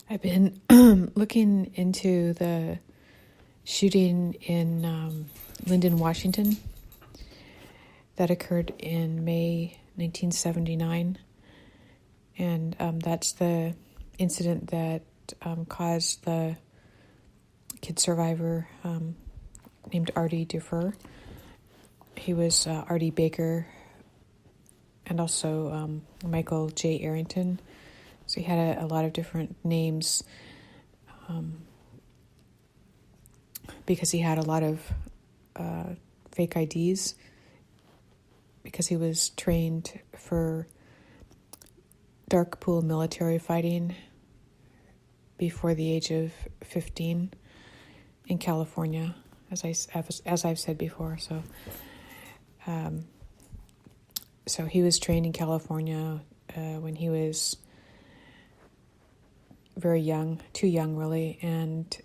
I've been looking into the shooting in Lyndon, Washington that occurred in May 1979. And that's the incident that caused the kid survivor named Artie Defer. He was Artie Baker and also Michael J. Arrington. So he had a lot of different names because he had a lot of fake IDs because he was trained for dark pool military fighting before the age of 15 in California, as I've said before. So he was trained in California when he was very young, too young really, and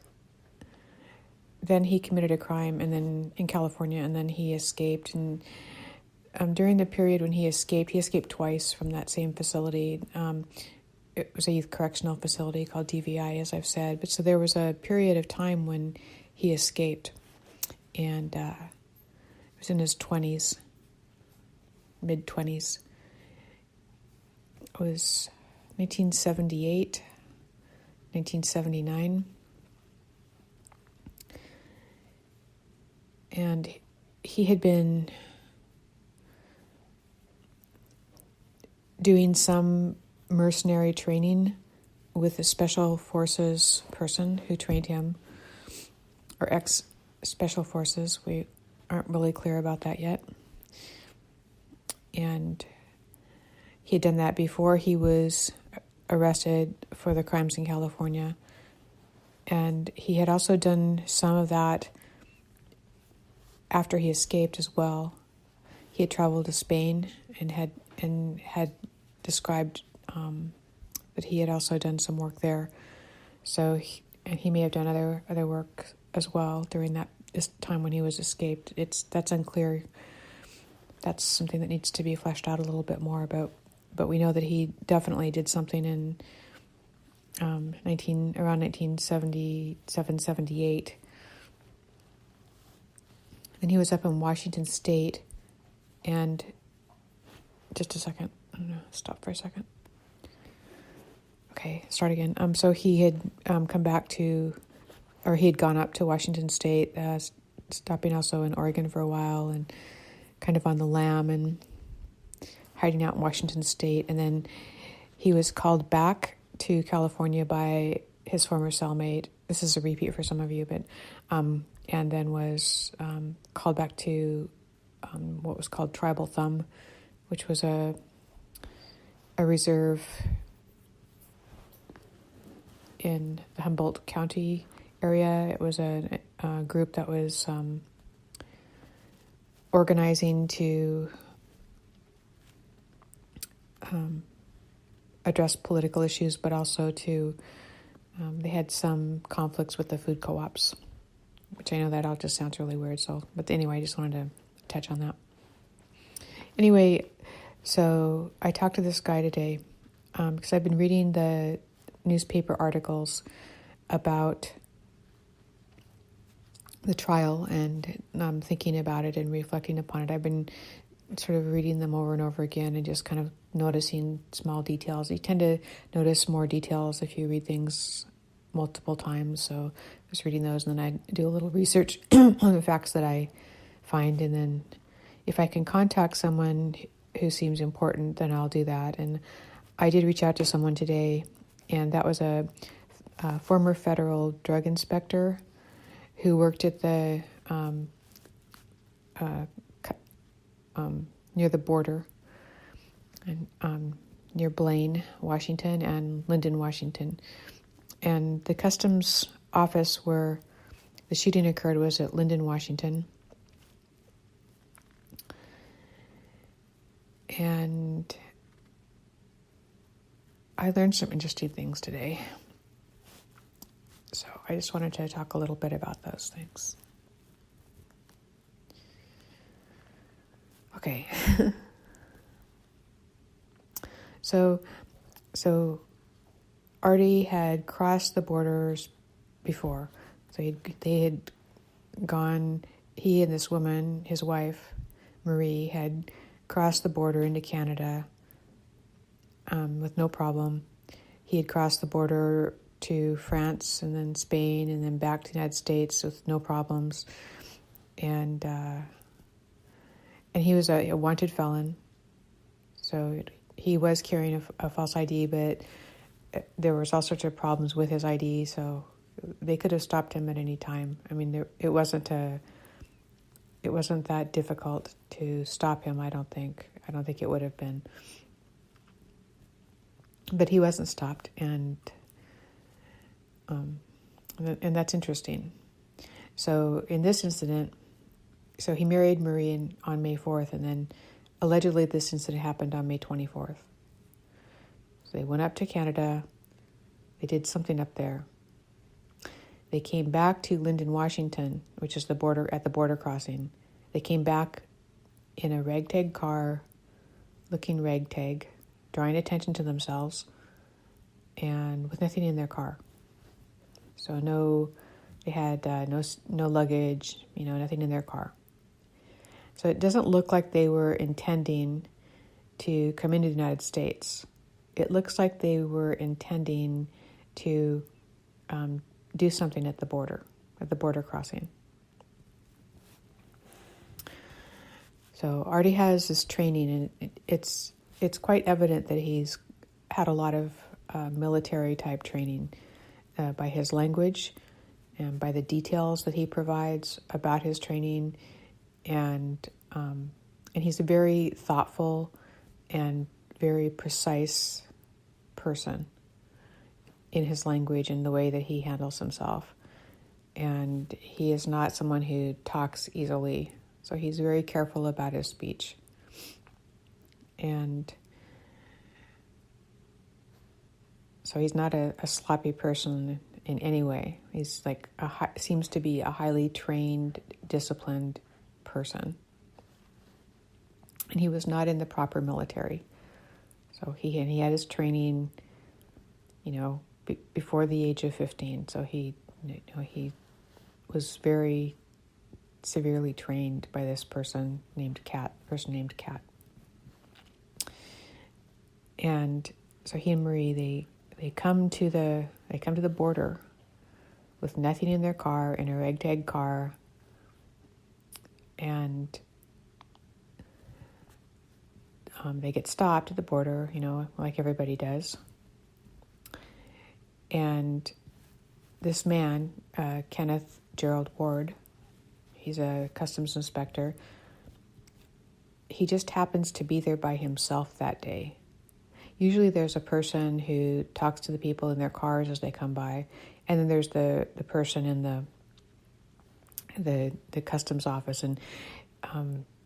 then he committed a crime and then in California, and then he escaped. And during the period when he escaped twice from that same facility. It was a youth correctional facility called DVI, as I've said. But so there was a period of time when he escaped, and it was in his 20s, mid-20s. It was 1978, 1979. And he had been doing some mercenary training with a special forces person who trained him, or ex-special forces. We aren't really clear about that yet. And he had done that before he was arrested for the crimes in California. And he had also done some of that after he escaped as well. He had traveled to Spain and had described that he had also done some work there. So he may have done other work as well during this time when he was escaped. That's unclear. That's something that needs to be fleshed out a little bit more about. But we know that he definitely did something in around 1977, 78. Then he was up in Washington State, and just a second. I'm going to stop for a second. Okay, start again. So he had he had gone up to Washington State, stopping also in Oregon for a while, and kind of on the lam and hiding out in Washington State. And then he was called back to California by his former cellmate. This is a repeat for some of you, but and then was called back to what was called Tribal Thumb, which was a reserve in the Humboldt County area. It was a group that was organizing to address political issues, but also to they had some conflicts with the food co-ops, which I know that all just sounds really weird. But anyway, I just wanted to touch on that. Anyway, so I talked to this guy today because I've been reading the newspaper articles about the trial, and I'm thinking about it and reflecting upon it. I've been sort of reading them over and over again and just kind of noticing small details. You tend to notice more details if you read things multiple times. So I was reading those, and then I do a little research on the facts that I find, and then if I can contact someone who seems important, then I'll do that. And I did reach out to someone today, and that was a former federal drug inspector who worked at the near the border, and near Blaine, Washington, and Lyndon, Washington. And the customs office where the shooting occurred was at Lyndon, Washington. And I learned some interesting things today. So I just wanted to talk a little bit about those things. Okay. So Artie had crossed the borders before. So they had gone, he and this woman, his wife, Marie, had crossed the border into Canada with no problem. He had crossed the border to France and then Spain and then back to the United States with no problems. And he was a wanted felon. So he was carrying a false ID, but there was all sorts of problems with his ID, so they could have stopped him at any time. I mean, it wasn't that difficult to stop him, I don't think. I don't think it would have been. But he wasn't stopped, and that's interesting. So in this incident, so he married Marie on May 4th, and then allegedly this incident happened on May 24th. So they went up to Canada. They did something up there. They came back to Lyndon, Washington, which is at the border crossing. They came back in a ragtag car, looking ragtag, drawing attention to themselves, and with nothing in their car. So they had no luggage, nothing in their car. So it doesn't look like they were intending to come into the United States. It looks like they were intending to do something at the border crossing. So Artie has this training, and it's quite evident that he's had a lot of military type training by his language and by the details that he provides about his training, and he's a very thoughtful and very precise person in his language and the way that he handles himself. And he is not someone who talks easily, so he's very careful about his speech. And so he's not a sloppy person in any way. He's seems to be a highly trained, disciplined person. And he was not in the proper military. So he had his training, before the age of 15. So he was very severely trained by this person named Kat. And so he and Marie, they come to the border with nothing in their car, in a ragtag car, and they get stopped at the border, like everybody does. And this man, Kenneth Gerald Ward, he's a customs inspector. He just happens to be there by himself that day. Usually there's a person who talks to the people in their cars as they come by, and then there's the person in the customs office, and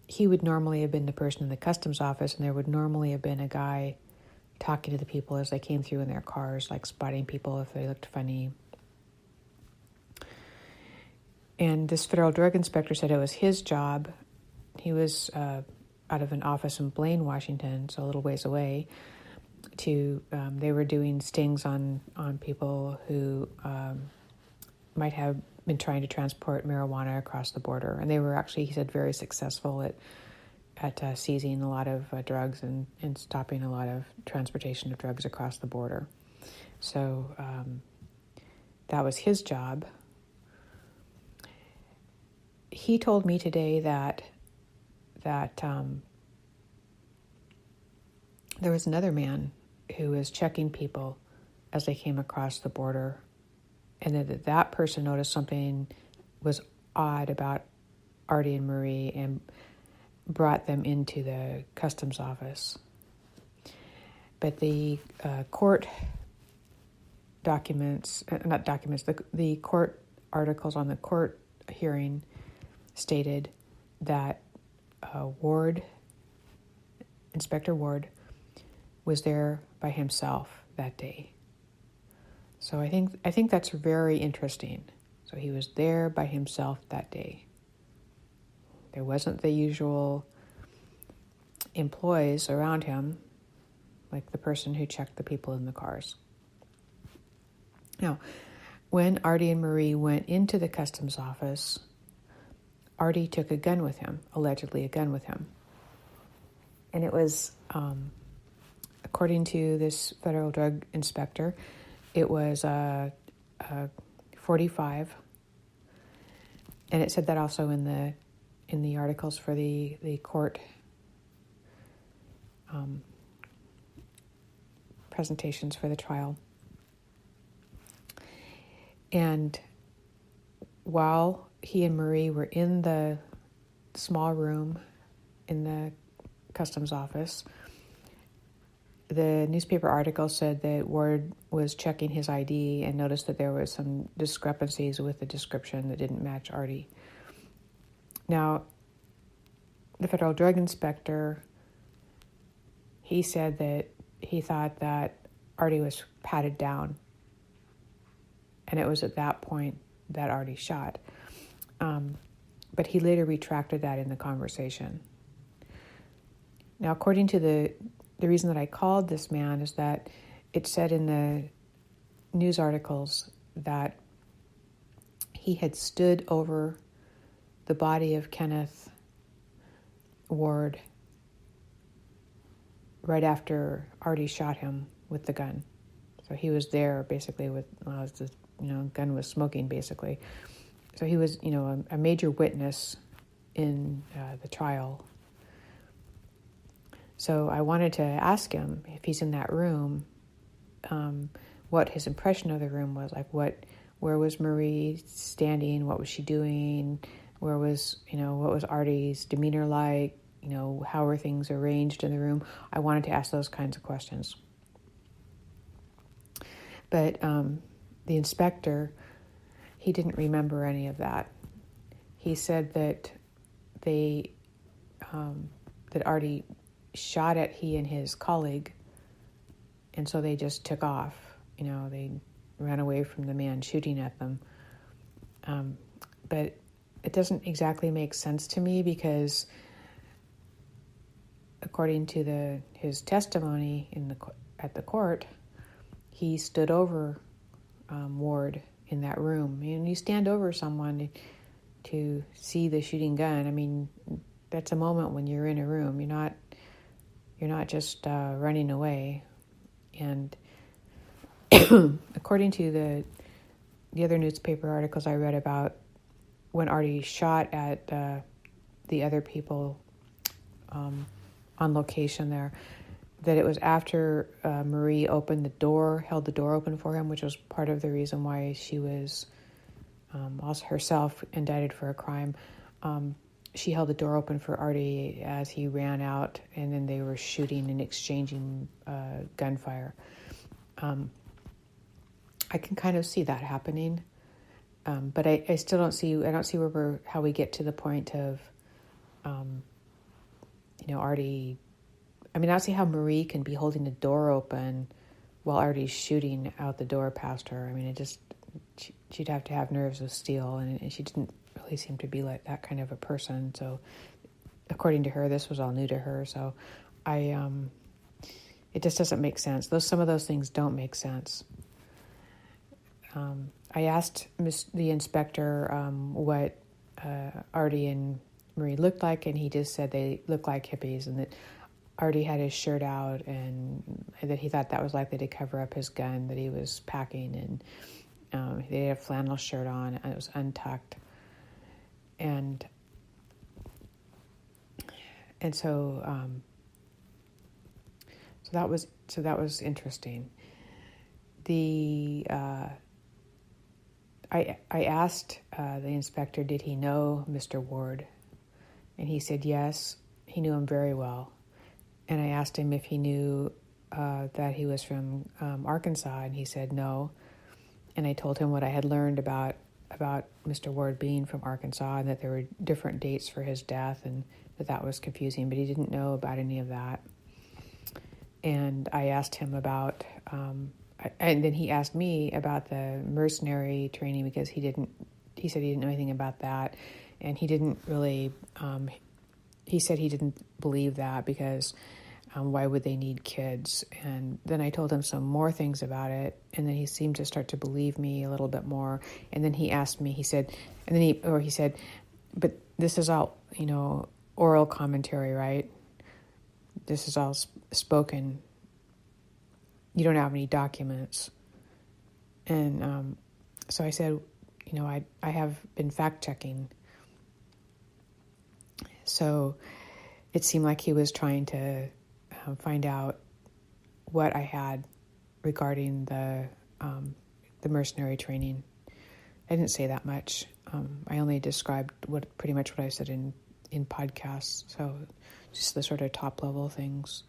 he would normally have been the person in the customs office, and there would normally have been a guy talking to the people as they came through in their cars, like spotting people if they looked funny. And this federal drug inspector said it was his job. He was out of an office in Blaine, Washington, so a little ways away. They were doing stings on people who might have been trying to transport marijuana across the border, and they were actually, he said, very successful at seizing a lot of drugs and stopping a lot of transportation of drugs across the border. So that was his job. He told me today that there was another man who was checking people as they came across the border, and that person noticed something was odd about Artie and Marie and brought them into the customs office. But the court documents, the court articles on the court hearing stated that Inspector Ward, was there by himself that day. So I think that's very interesting. So he was there by himself that day. There wasn't the usual employees around him, like the person who checked the people in the cars. Now, when Artie and Marie went into the customs office, Artie took a gun with him, allegedly a gun with him. And it was, according to this federal drug inspector, it was a 45. And it said that also in the articles for the court presentations for the trial. And while he and Marie were in the small room in the customs office, the newspaper article said that Ward was checking his ID and noticed that there was some discrepancies with the description that didn't match Artie. Now, the federal drug inspector, he said that he thought that Artie was patted down. And it was at that point that Artie shot. But he later retracted that in the conversation. Now, according to the reason that I called this man is that it said in the news articles that he had stood over the body of Kenneth Ward right after Artie shot him with the gun. So he was there basically with, the gun was smoking basically. So he was, a major witness in the trial. So I wanted to ask him if he's in that room, what his impression of the room was, like where was Marie standing, what was she doing, what was Artie's demeanor like, how were things arranged in the room. I wanted to ask those kinds of questions. But the inspector, he didn't remember any of that. He said that that Artie shot at he and his colleague, and so they just took off. They ran away from the man shooting at them. But it doesn't exactly make sense to me because, according to his testimony at the court, he stood over Ward in that room. And you stand over someone to see the shooting gun. I mean, that's a moment when you're in a room. You're not just running away. And according to the other newspaper articles I read about when Artie shot at the other people on location there, that it was after Marie held the door open for him, which was part of the reason why she was also herself indicted for a crime. She held the door open for Artie as he ran out, and then they were shooting and exchanging gunfire. I can kind of see that happening, but I still don't see how we get to the point of, Artie. I mean, I don't see how Marie can be holding the door open while Artie's shooting out the door past her. I mean, she'd have to have nerves of steel, and she didn't really seem to be like that kind of a person. So, according to her, this was all new to her. So, it just doesn't make sense. Some of those things don't make sense. I asked the inspector what Artie and Marie looked like, and he just said they looked like hippies, and that Artie had his shirt out, and that he thought that was likely to cover up his gun that he was packing, and they had a flannel shirt on, and it was untucked, and so that was interesting. I asked the inspector, did he know Mr. Ward? And he said yes, he knew him very well. And I asked him if he knew that he was from Arkansas, and he said no. And I told him what I had learned about Mr. Ward being from Arkansas, and that there were different dates for his death, and that was confusing, but he didn't know about any of that. And I asked him about, and then he asked me about the mercenary training, because he said he didn't know anything about that, and he didn't really, he said he didn't believe that because Why would they need kids? And then I told him some more things about it, and then he seemed to start to believe me a little bit more. And then he asked me, he said, but this is all, oral commentary, right? This is all spoken. You don't have any documents. And so I said, I have been fact-checking. So it seemed like he was trying to find out what I had regarding the mercenary training. I didn't say that much. I only described pretty much what I said in podcasts. So just the sort of top level things.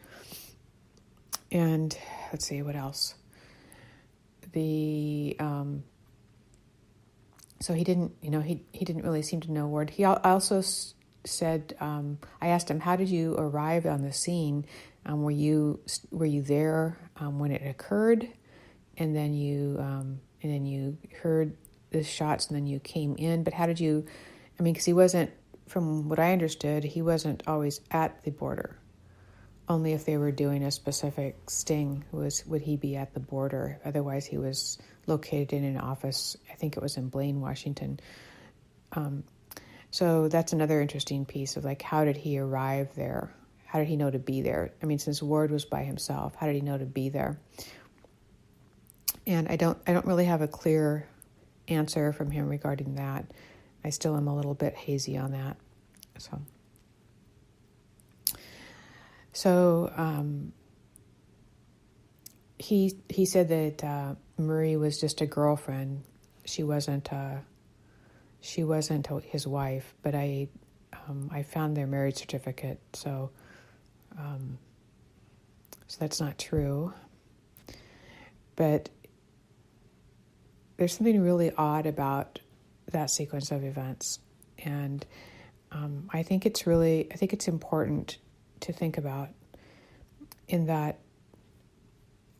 And let's see, what else? So he didn't, he didn't really seem to know word. He also said, I asked him, how did you arrive on the scene? Were you there when it occurred, and then you heard the shots, and then you came in? But how did you? Because he wasn't, from what I understood, he wasn't always at the border. Only if they were doing a specific sting would he be at the border. Otherwise, he was located in an office. I think it was in Blaine, Washington. So that's another interesting piece of how did he arrive there? How did he know to be there? Since Ward was by himself, how did he know to be there? And I don't really have a clear answer from him regarding that. I still am a little bit hazy on that. So he said that Marie was just a girlfriend. She wasn't his wife, but I found their marriage certificate, so that's not true. But there's something really odd about that sequence of events, and I think it's important to think about, in that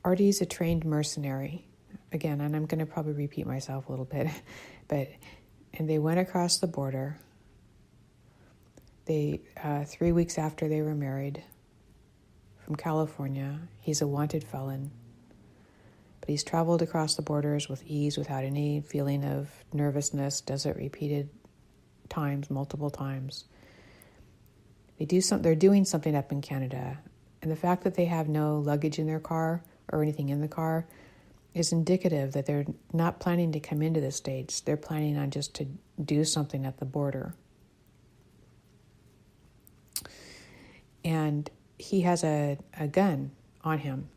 Artie's a trained mercenary. Again, and I'm going to probably repeat myself a little bit, and they went across the border. They 3 weeks after they were married, from California. He's a wanted felon, but he's traveled across the borders with ease, without any feeling of nervousness. Does it repeated times, multiple times. They're doing something up in Canada, and the fact that they have no luggage in their car or anything in the car is indicative that they're not planning to come into the States. They're planning on just to do something at the border. And he has a gun on him.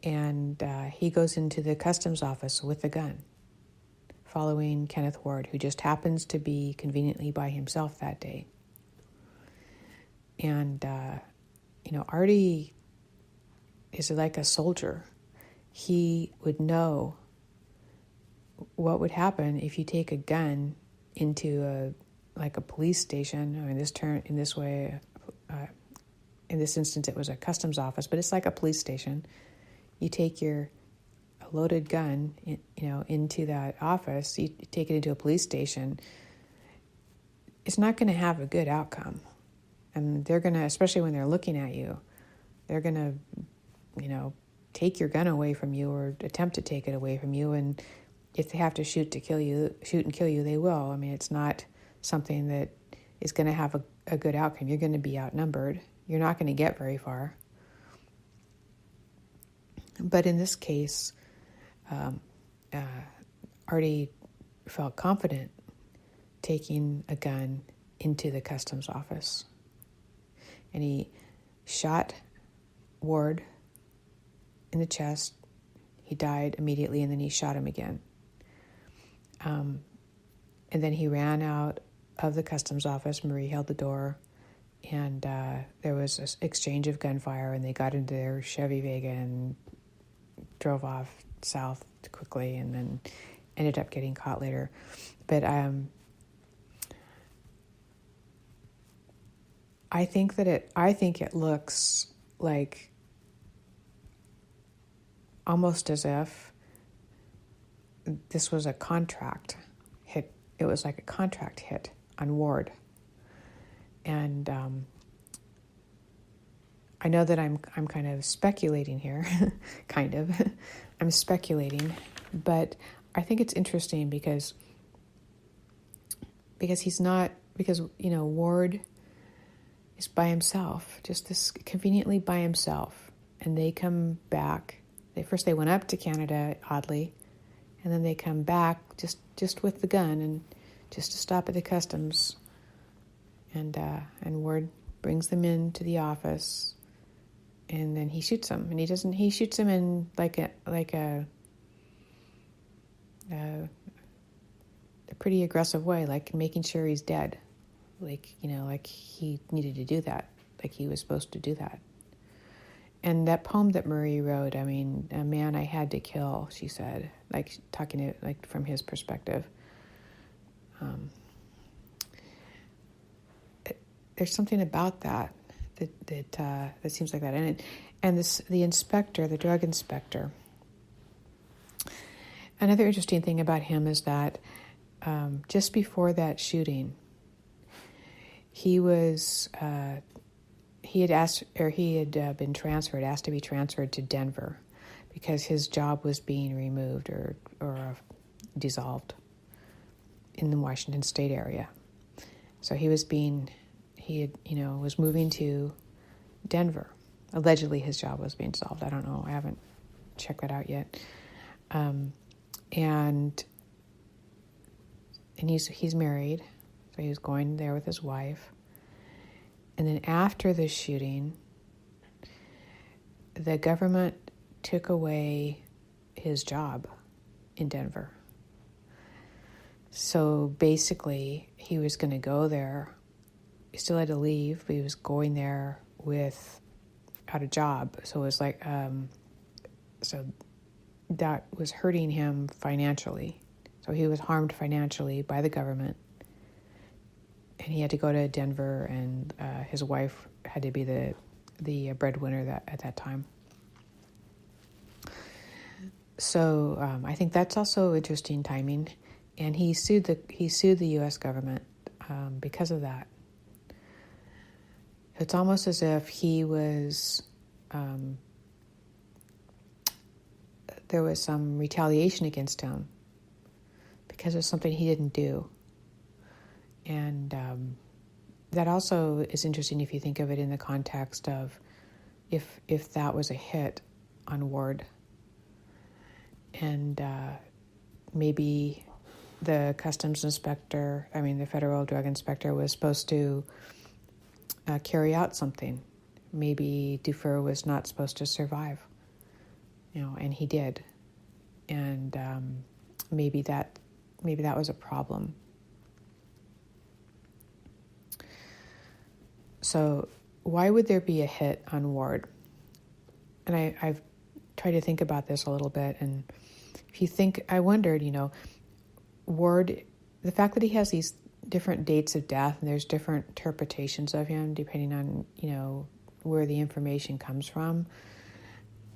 And he goes into the customs office with the gun, following Kenneth Ward, who just happens to be conveniently by himself that day. And, Artie is like a soldier. He would know what would happen if you take a gun into a police station. In this instance, it was a customs office, but it's like a police station. You take your loaded gun, into that office. You take it into a police station. It's not going to have a good outcome, and they're going to, especially when they're looking at you, they're going to, take your gun away from you, or attempt to take it away from you. And if they have to shoot and kill you, they will. It's not something that is going to have a good outcome. You're going to be outnumbered. You're not going to get very far. But in this case, Artie felt confident taking a gun into the customs office. And he shot Ward in the chest. He died immediately, and then he shot him again. And then he ran out of the customs office. Marie held the door, and there was an exchange of gunfire, and they got into their Chevy Vega and drove off south quickly, and then ended up getting caught later. But I think it looks like almost as if this was a contract hit. It was like a contract hit on Ward. And I know that I'm kind of speculating here, kind of. I'm speculating, but I think it's interesting because Ward is by himself, just this conveniently by himself, and they come back. They went up to Canada, oddly, and then they come back just with the gun and just to stop at the customs, and Ward brings them into the office. And then he shoots him, and he shoots him in like a pretty aggressive way, like making sure he's dead, like he needed to do that, like he was supposed to do that. And that poem that Marie wrote, I mean, a man I had to kill, she said, like talking it like from his perspective. There's something about that seems like that, and the inspector, the drug inspector. Another interesting thing about him is that just before that shooting, he had asked to be transferred to Denver because his job was being removed or dissolved in the Washington State area. So he was moving to Denver. Allegedly, his job was being dissolved. I don't know. I haven't checked that out yet. And he's married, so he was going there with his wife. And then after the shooting, the government took away his job in Denver. So basically, he was going to go there. He still had to leave, but he was going there without a job. So it was like, so that was hurting him financially. So he was harmed financially by the government. And he had to go to Denver, and his wife had to be the breadwinner at that time. So I think that's also interesting timing. And he sued the U.S. government because of that. It's almost as if he was, there was some retaliation against him because of something he didn't do. And that also is interesting if you think of it in the context of if that was a hit on Ward. And maybe the the federal drug inspector was supposed to carry out something. Maybe Dufour was not supposed to survive, and he did. And maybe that was a problem. So why would there be a hit on Ward? And I've tried to think about this a little bit, and if you think, I wondered, Ward, the fact that he has these different dates of death and there's different interpretations of him depending on, where the information comes from.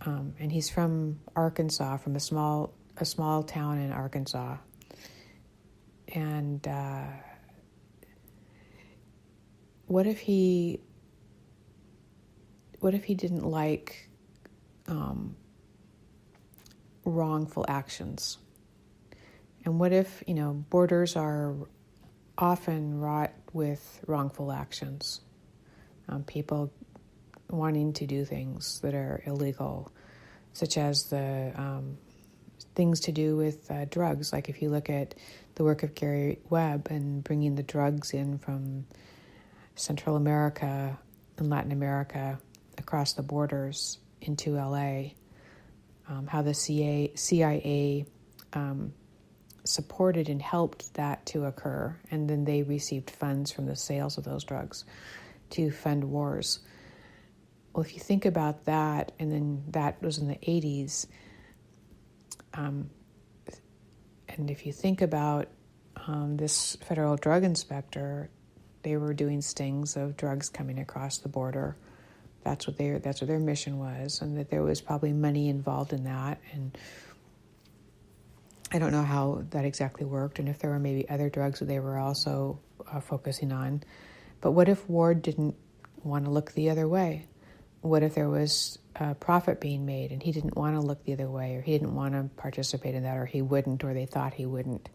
And he's from Arkansas, from a small town in Arkansas. And what if he didn't like wrongful actions? And what if, borders are often wrought with wrongful actions, people wanting to do things that are illegal, such as the things to do with drugs. Like if you look at the work of Gary Webb and bringing the drugs in from Central America and Latin America across the borders into LA, how the CIA supported and helped that to occur, and then they received funds from the sales of those drugs to fund wars. Well, if you think about that, and then that was in the 80s, and if you think about this federal drug inspector, they were doing stings of drugs coming across the border. That's what their mission was, and that there was probably money involved in that. And I don't know how that exactly worked, and if there were maybe other drugs that they were also focusing on. But what if Ward didn't want to look the other way? what if there was a profit being made and he didn't want to look the other way, or he didn't want to participate in that, or he wouldn't, or they thought he wouldn't,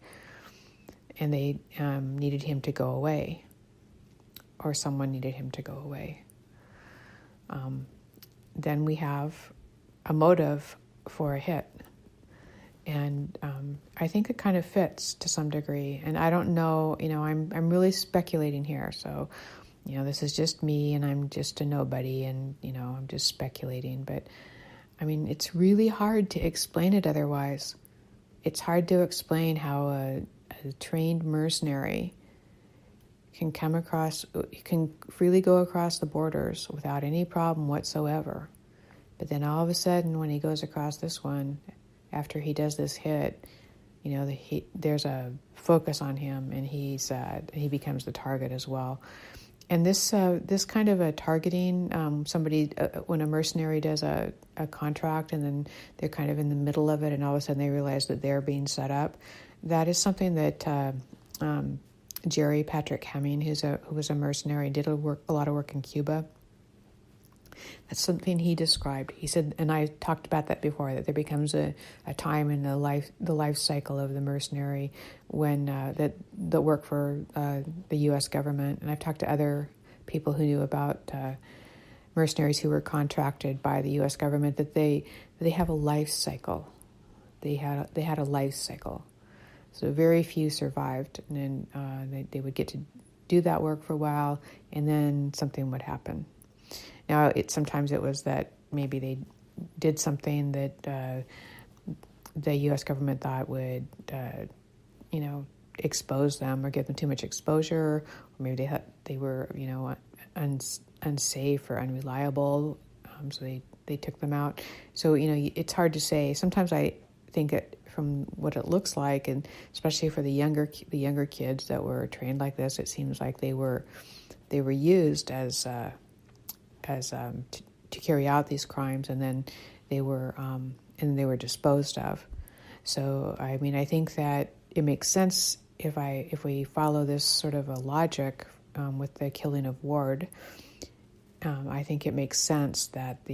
and they needed him to go away, or someone needed him to go away. Then we have a motive for a hit. And I think it kind of fits to some degree. And I don't know, I'm really speculating here. So, this is just me, and I'm just a nobody, and, I'm just speculating. But, it's really hard to explain it otherwise. It's hard to explain how a trained mercenary can freely go across the borders without any problem whatsoever. But then all of a sudden, when he goes across this one, after he does this hit, there's a focus on him, and he becomes the target as well. And this kind of a targeting, when a mercenary does a contract and then they're kind of in the middle of it, and all of a sudden they realize that they're being set up, that is something that Jerry Patrick Hemming, who was a mercenary, did a lot of work in Cuba. That's something he described. He said, and I talked about that before, that there becomes a time in the life cycle of the mercenary when that work for the U.S. government. And I've talked to other people who knew about mercenaries who were contracted by the U.S. government, that they have a life cycle. They had a life cycle. So very few survived, and then they would get to do that work for a while, and then something would happen. Now, sometimes it was that maybe they did something that the U.S. government thought would, expose them or give them too much exposure, or maybe they were, unsafe or unreliable, so they took them out. So, it's hard to say. Sometimes I think from what it looks like, and especially for the younger kids that were trained like this, it seems like they were used as to carry out these crimes, and then they were disposed of. So I think that it makes sense if we follow this sort of a logic with the killing of Ward. I think it makes sense that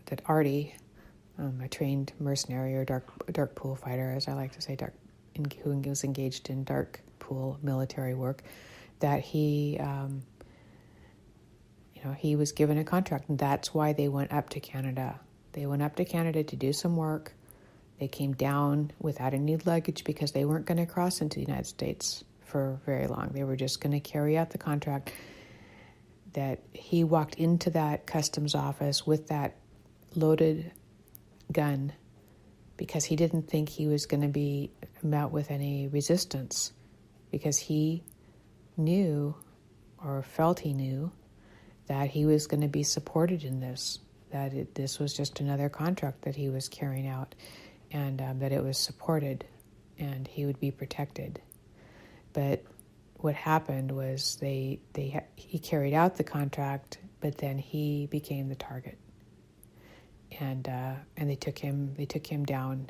that Artie, a trained mercenary or dark pool fighter, as I like to say, who was engaged in dark pool military work, that he was given a contract, and that's why they went up to Canada. They went up to Canada to do some work. They came down without any luggage because they weren't going to cross into the United States for very long. They were just going to carry out the contract. That he walked into that customs office with that loaded gun because he didn't think he was going to be met with any resistance, because he knew, or felt he knew, that he was going to be supported in this, that this was just another contract that he was carrying out, and that it was supported and he would be protected. But what happened was he carried out the contract, but then he became the target, and they took him down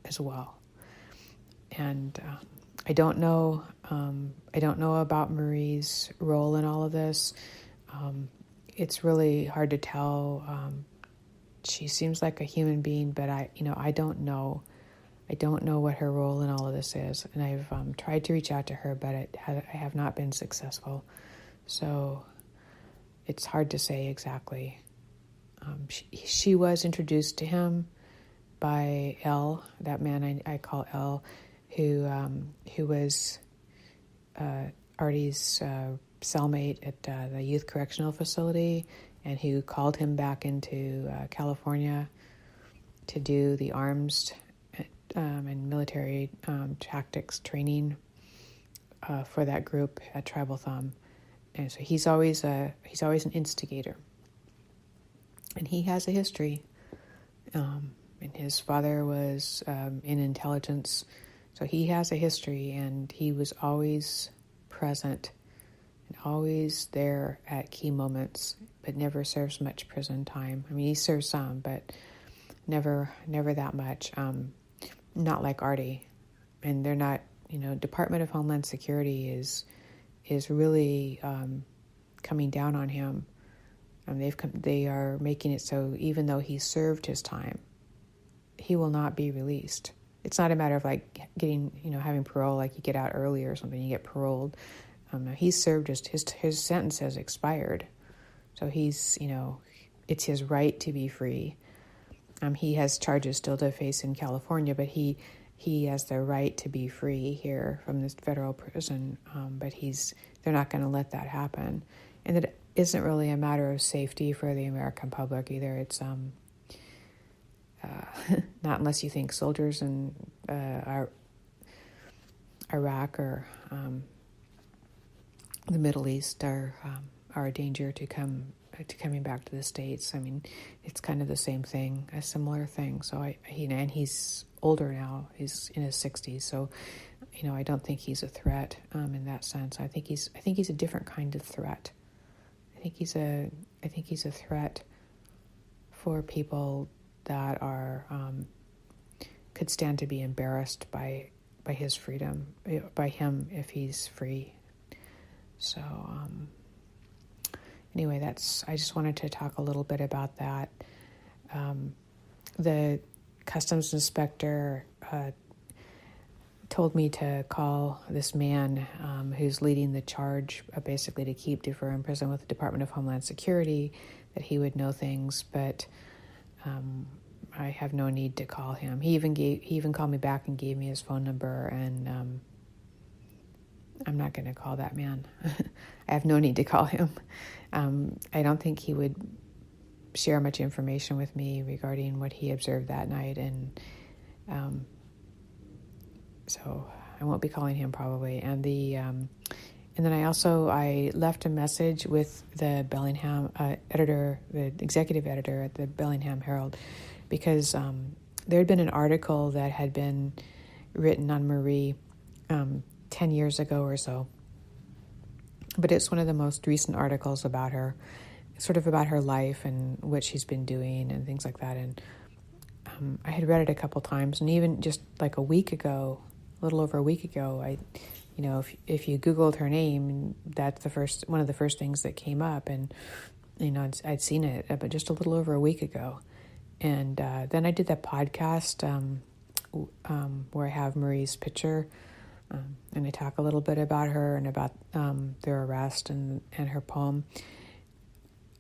as well. And I don't know about Marie's role in all of this. It's really hard to tell. She seems like a human being, but I don't know. I don't know what her role in all of this is, and I've tried to reach out to her, but I have not been successful. So it's hard to say exactly. She was introduced to him by L, that man I call L, who was Artie's cellmate at the youth correctional facility, and who called him back into California to do the arms and military tactics training for that group at Tribal Thumb. And so he's always an instigator, and he has a history. And his father was in intelligence, so he has a history, and he was always present and always there at key moments, but never serves much prison time. He serves some, but never that much. Not like Artie. And they're not, Department of Homeland Security is is really coming down on him. They are making it so even though he served his time, he will not be released. It's not a matter of like getting, having parole, like you get out early or something, you get paroled. He's served his sentence has expired. So he's, it's his right to be free. He has charges still to face in California, but he has the right to be free here from this federal prison. But they're not going to let that happen. And it isn't really a matter of safety for the American public either. It's not unless you think soldiers in Iraq or the Middle East are a danger to coming back to the States. I mean, it's kind of the same thing, a similar thing. So and he's older now. He's in his 60s. So, I don't think he's a threat in that sense. I think he's a different kind of threat. I think he's a threat for people that are could stand to be embarrassed by his freedom, by him if he's free. So anyway, I just wanted to talk a little bit about that. The customs inspector told me to call this man who's leading the charge, basically to keep Defer in prison with the Department of Homeland Security, that he would know things, but I have no need to call him. He even called me back and gave me his phone number, and I'm not going to call that man. I have no need to call him. I don't think he would share much information with me regarding what he observed that night, and so I won't be calling him probably. And then I left a message with the Bellingham editor, the executive editor at the Bellingham Herald, because there had been an article that had been written on Marie 10 years ago or so. But it's one of the most recent articles about her, sort of about her life and what she's been doing and things like that. And I had read it a couple times, and even just like a little over a week ago, if you Googled her name, that's one of the first things that came up, and I'd seen it, but just a little over a week ago. And then I did that podcast where I have Marie's picture, and I talk a little bit about her and about their arrest and her poem.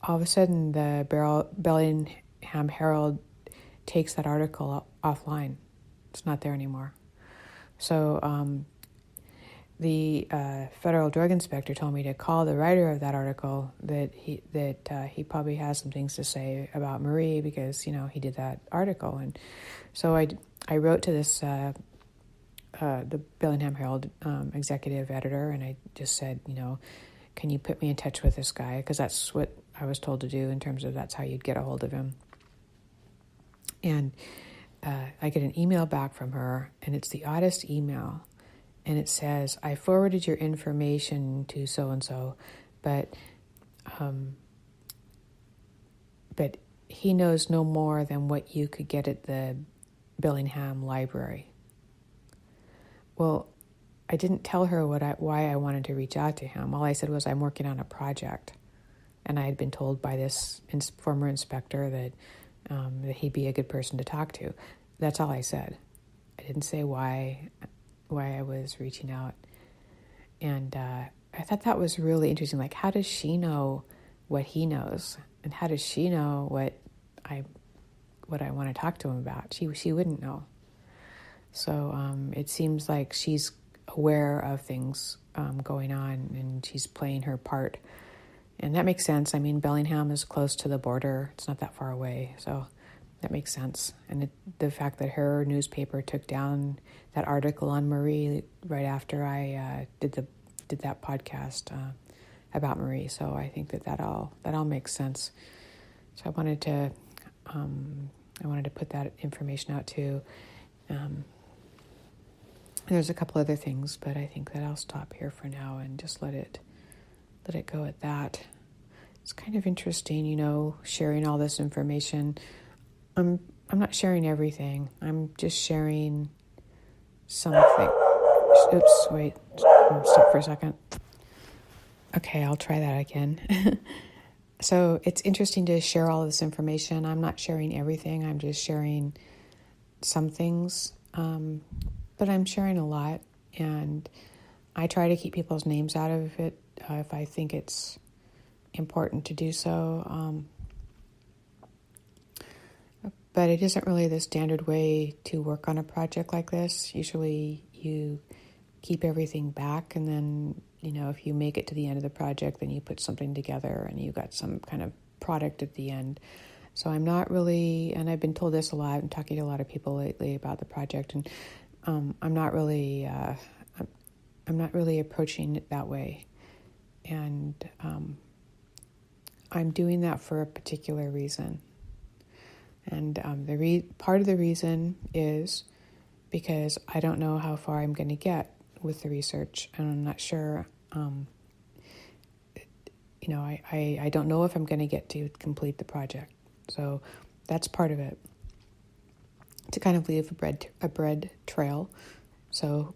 All of a sudden, the Bellingham Herald takes that article offline. It's not there anymore. So the federal drug inspector told me to call the writer of that article, that he probably has some things to say about Marie because he did that article. And so I wrote to this the Bellingham Herald executive editor, and I just said, can you put me in touch with this guy, because that's what I was told to do in terms of that's how you'd get a hold of him. And I get an email back from her, and it's the oddest email. And it says, I forwarded your information to so-and-so, but he knows no more than what you could get at the Bellingham Library. Well, I didn't tell her why I wanted to reach out to him. All I said was I'm working on a project. And I had been told by this former inspector that he'd be a good person to talk to. That's all I said. I didn't say why I was reaching out. And I thought that was really interesting. Like, how does she know what he knows? And how does she know what I want to talk to him about? She wouldn't know. So it seems like she's aware of things going on, and she's playing her part. And that makes sense. I mean, Bellingham is close to the border. It's not that far away. So that makes sense. And the fact that her newspaper took down that article on Marie right after I did that podcast about Marie. So I think that all makes sense. So I wanted to put that information out too. There's a couple other things, but I think that I'll stop here for now and just let it go at that. It's kind of interesting, sharing all this information. I'm not sharing everything. I'm just sharing something. Oops, wait. Stop for a second. Okay, I'll try that again. So it's interesting to share all this information. I'm not sharing everything. I'm just sharing some things, but I'm sharing a lot, and I try to keep people's names out of it if I think it's important to do so. But it isn't really the standard way to work on a project like this. Usually you keep everything back, and then, if you make it to the end of the project, then you put something together and you got some kind of product at the end. So I'm not really, and I've been told this a lot, I'm talking to a lot of people lately about the project, and I'm not really approaching it that way. And I'm doing that for a particular reason. And part of the reason is because I don't know how far I'm going to get with the research, and I'm not sure. I don't know if I'm going to get to complete the project. So that's part of it. To kind of leave a bread trail, so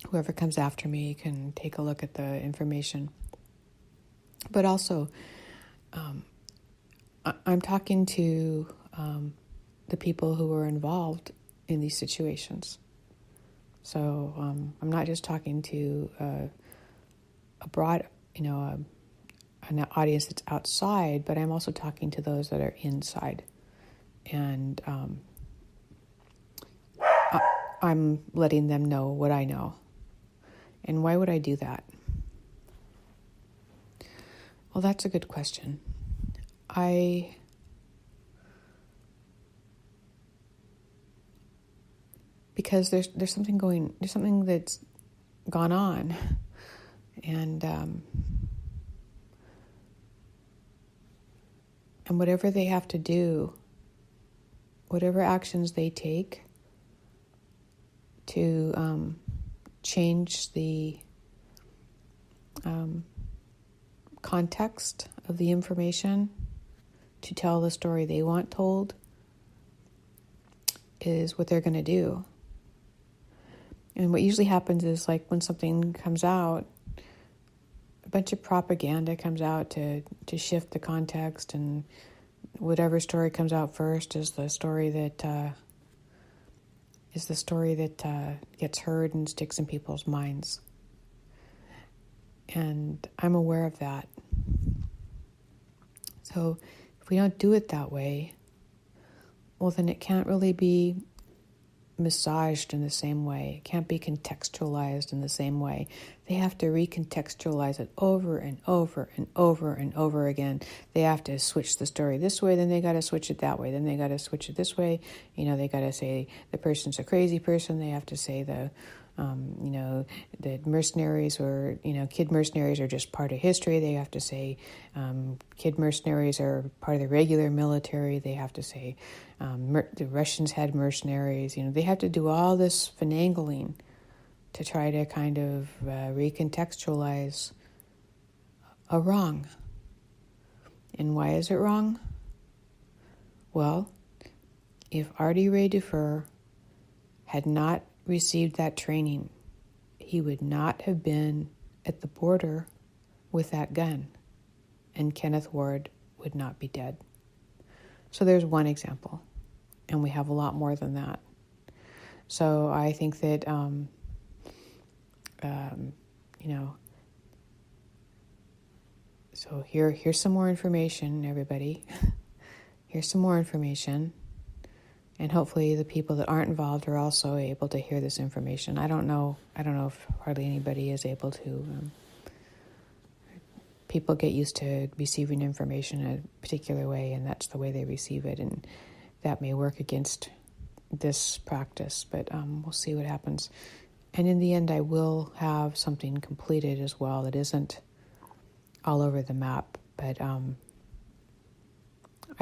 whoever comes after me can take a look at the information. But also, I'm talking to the people who were involved in these situations. So I'm not just talking to a broad, an audience that's outside, but I'm also talking to those that are inside. And I'm letting them know what I know. And why would I do that? Well, that's a good question. Because there's something that's gone on, and whatever they have to do, whatever actions they take to change the context of the information to tell the story they want told, is what they're going to do. And what usually happens is, like, when something comes out, a bunch of propaganda comes out to shift the context, and whatever story comes out first is the story that gets heard and sticks in people's minds. And I'm aware of that. So if we don't do it that way, well, then it can't really be massaged in the same way. It can't be contextualized in the same way. They have to recontextualize it over and over and over and over again. They have to switch the story this way, then they got to switch it that way, then they got to switch it this way. They got to say the person's a crazy person. They have to say the mercenaries or, kid mercenaries are just part of history. They have to say kid mercenaries are part of the regular military. They have to say the Russians had mercenaries. They have to do all this finagling to try to kind of recontextualize a wrong. And why is it wrong? Well, if Artie Ray Dufour had not received that training, he would not have been at the border with that gun, and Kenneth Ward would not be dead. So there's one example, and we have a lot more than that. So I think that, so here's some more information, everybody. Here's some more information. And hopefully the people that aren't involved are also able to hear this information. I don't know if hardly anybody is able to. People get used to receiving information in a particular way, and that's the way they receive it. And that may work against this practice, but we'll see what happens. And in the end, I will have something completed as well that isn't all over the map. But I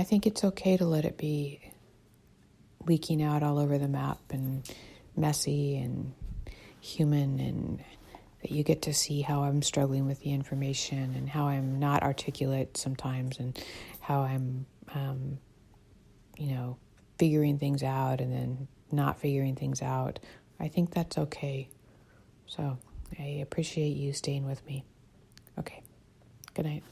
think it's okay to let it be leaking out all over the map and messy and human, and that you get to see how I'm struggling with the information and how I'm not articulate sometimes, and how I'm, figuring things out and then not figuring things out. I think that's okay. So I appreciate you staying with me. Okay. Good night.